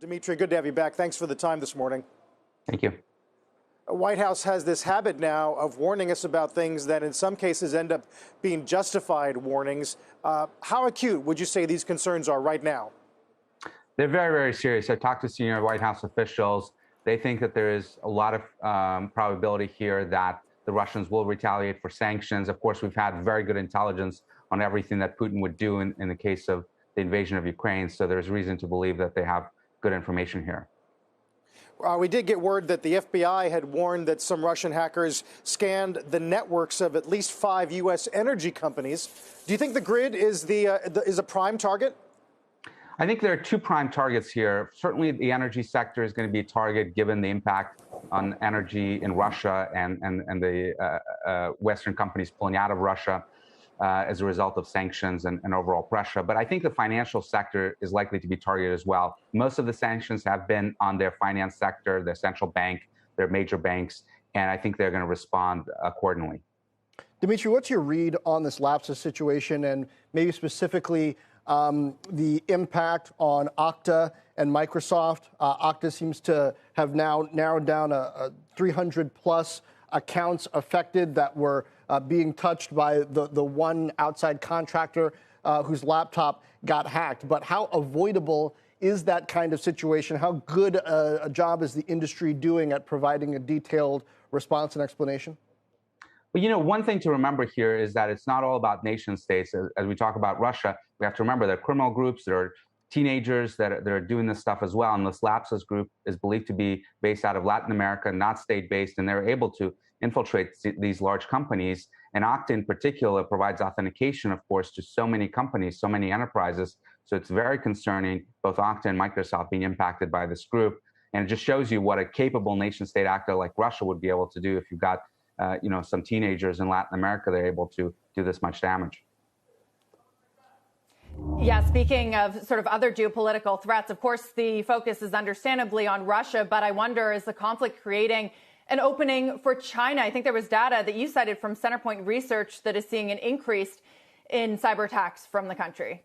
Dimitri, good to have you back. Thanks for the time this morning. Thank you. The White House has this habit now of warning us about things that in some cases end up being justified warnings. How acute would you say these concerns are right now? They're very, very serious. I talked to senior White House officials. They think that there is a lot of probability here that the Russians will retaliate for sanctions. Of course, we've had very good intelligence on everything that Putin would do in the case of the invasion of Ukraine. So there's reason to believe that they have good information here. We did get word that the FBI had warned that some Russian hackers scanned the networks of at least 5 U.S. energy companies. Do you think the grid is a prime target? I think there are 2 prime targets here. Certainly, the energy sector is going to be a target given the impact on energy in Russia and the Western companies pulling out of Russia as a result of sanctions and overall pressure. But I think the financial sector is likely to be targeted as well. Most of the sanctions have been on their finance sector, their central bank, their major banks, and I think they're going to respond accordingly. Dimitri, what's your read on this lapsus situation and maybe specifically the impact on Okta and Microsoft? Okta seems to have now narrowed down a 300-plus accounts affected that were being touched by the one outside contractor whose laptop got hacked. But how avoidable is that kind of situation? How good a job is the industry doing at providing a detailed response and explanation? Well, you know, one thing to remember here is that it's not all about nation states. As we talk about Russia, we have to remember there are criminal groups, there are teenagers that are doing this stuff as well. And this lapsus group is believed to be based out of Latin America, not state-based, and they're able to infiltrate these large companies. And Okta in particular provides authentication, of course, to so many companies, so many enterprises. So it's very concerning, both Okta and Microsoft being impacted by this group. And it just shows you what a capable nation-state actor like Russia would be able to do if you've got some teenagers in Latin America, they're able to do this much damage. Yeah, speaking of sort of other geopolitical threats, of course, the focus is understandably on Russia, but I wonder, is the conflict creating an opening for China? I think there was data that you cited from Centerpoint Research that is seeing an increase in cyber attacks from the country.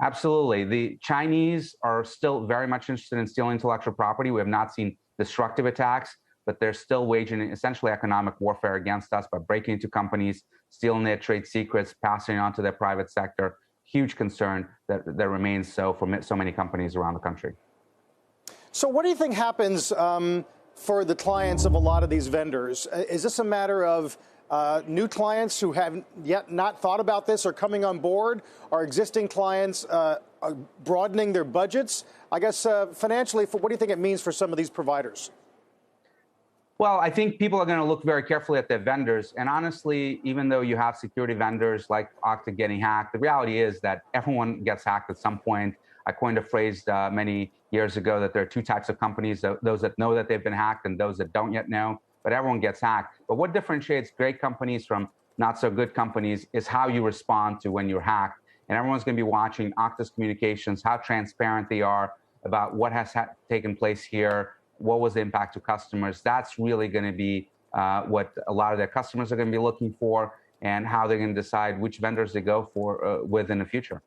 Absolutely. The Chinese are still very much interested in stealing intellectual property. We have not seen destructive attacks, but they're still waging essentially economic warfare against us by breaking into companies, stealing their trade secrets, passing it on to their private sector. Huge concern that remains so for so many companies around the country. So what do you think happens for the clients of a lot of these vendors? Is this a matter of new clients who have yet not thought about this are coming on board? Are existing clients broadening their budgets? I guess financially, what do you think it means for some of these providers? Well, I think people are going to look very carefully at their vendors. And honestly, even though you have security vendors like Okta getting hacked, the reality is that everyone gets hacked at some point. I coined a phrase many years ago that there are 2 types of companies, those that know that they've been hacked and those that don't yet know, but everyone gets hacked. But what differentiates great companies from not so good companies is how you respond to when you're hacked. And everyone's going to be watching Okta's communications, how transparent they are about what has taken place here. What was the impact to customers? That's really going to be what a lot of their customers are going to be looking for, and how they're going to decide which vendors they go for with in the future.